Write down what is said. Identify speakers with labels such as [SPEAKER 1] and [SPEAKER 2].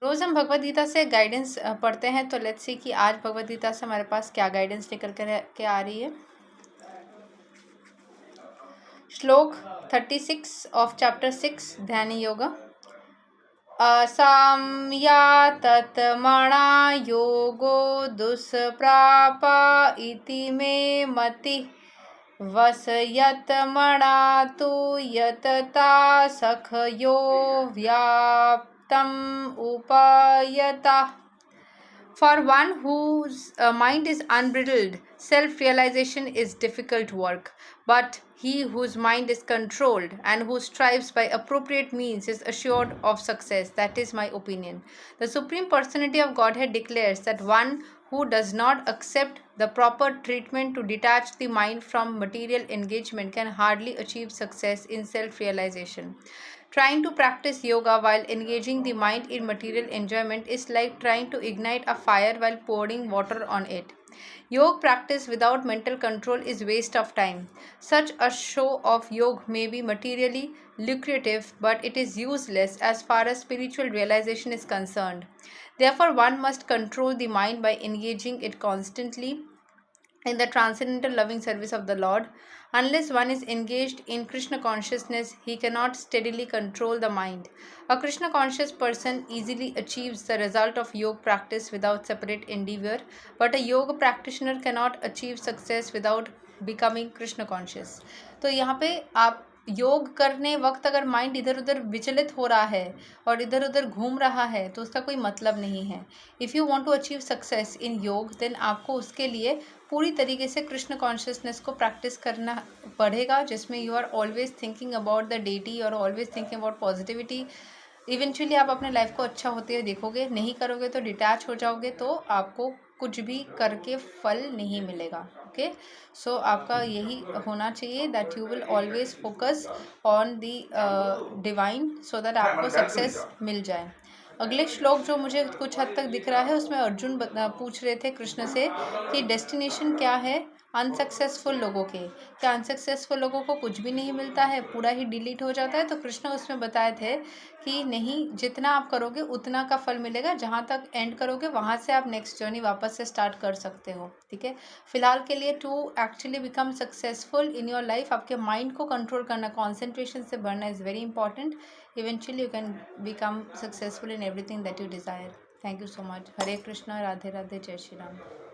[SPEAKER 1] रोज़ हम भगवद गीता से गाइडेंस पढ़ते हैं, तो लेट्स सी कि आज भगवद गीता से हमारे पास क्या गाइडेंस निकल कर के आ रही है। श्लोक 36 ऑफ चैप्टर 6 ध्यान योग। असाम्या तत्मणा योगो दुष्प्राप इति मे मति वसयतमणा तु यतता सखयो व्याप्तम उपायता। For one whose mind is unbridled, self-realization is difficult work. But he whose mind is controlled and who strives by appropriate means is assured of success. That is my opinion. The Supreme Personality of Godhead declares that one who does not accept the proper treatment to detach the mind from material engagement can hardly achieve success in self-realization. Trying to practice yoga while engaging the mind in material enjoyment is like trying to ignite a fire while pouring water on it. Yoga practice without mental control is waste of time. Such a show of yoga may be materially lucrative, but it is useless as far as spiritual realization is concerned. Therefore, one must control the mind by engaging it constantly in the transcendental loving service of the Lord. Unless one is engaged in Krishna consciousness, he cannot steadily control the mind. A Krishna conscious person easily achieves the result of yoga practice without separate endeavor, but a yoga practitioner cannot achieve success without becoming Krishna conscious. तो यहाँ पे आप योग करने वक्त अगर mind इधर उधर विचलित हो रहा है और इधर उधर घूम रहा है तो उसका कोई मतलब नहीं है। If you want to achieve success in yoga, then आपको उसके लिए पूरी तरीके से कृष्ण कॉन्शियसनेस को प्रैक्टिस करना पड़ेगा, जिसमें you are always thinking about the deity और always thinking about positivity. Eventually आप अपने लाइफ को अच्छा होते हुए देखोगे। नहीं करोगे तो डिटैच हो जाओगे, तो आपको कुछ भी करके फल नहीं मिलेगा। ओके, सो आपका यही होना चाहिए that you will always focus on the divine so that आपको सक्सेस मिल जाए। अगले श्लोक जो मुझे कुछ हद तक दिख रहा है, उसमें अर्जुन पूछ रहे थे कृष्ण से कि डेस्टिनेशन क्या है अनसक्सेसफुल लोगों के। क्या अनसक्सेसफुल लोगों को कुछ भी नहीं मिलता है, पूरा ही डिलीट हो जाता है? तो कृष्ण उसमें बताए थे कि नहीं, जितना आप करोगे उतना का फल मिलेगा। जहाँ तक एंड करोगे वहाँ से आप नेक्स्ट जर्नी वापस से स्टार्ट कर सकते हो। ठीक है, फिलहाल के लिए to actually become successful in your life, आपके माइंड को कंट्रोल करना, कॉन्सेंट्रेशन से बढ़ना is very important. Eventually you can become successful in everything that you desire. Thank you so much. Hare Krishna, Radhe Radhe, जय श्री राम।